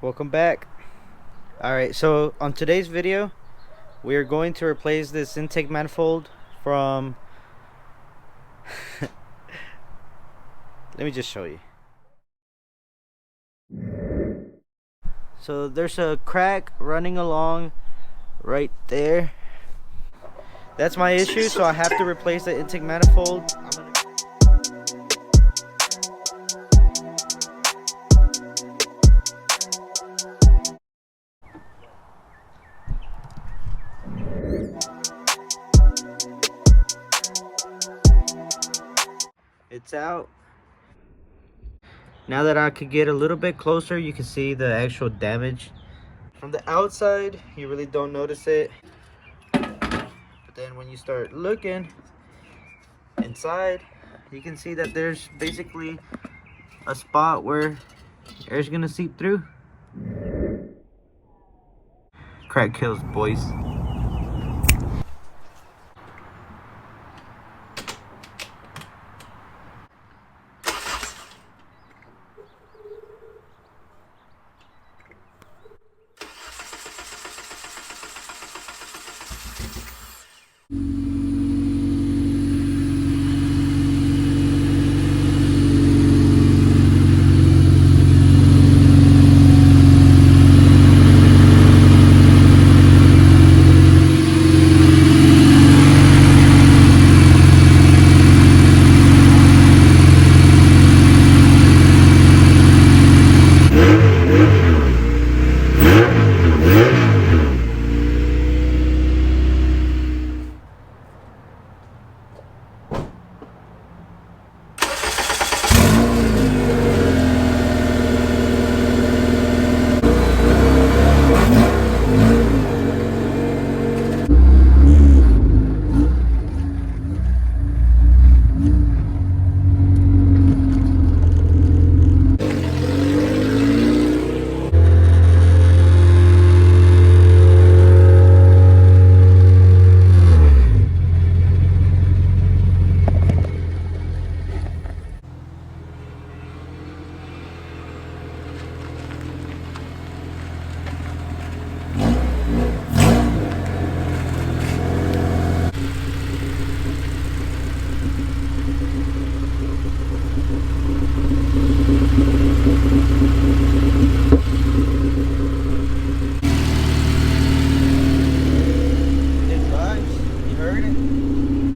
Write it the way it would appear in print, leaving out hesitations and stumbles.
Welcome back. Alright, so on today's video we are going to replace this intake manifold from let me just show you. So there's a crack running along right there. That's my issue, so I have to replace the intake manifold. It's out. Now that I could get a little bit closer, you can see the actual damage. From the outside, you really don't notice it. But then when you start looking inside, you can see that there's basically a spot where air's gonna seep through. Crack kills, boys.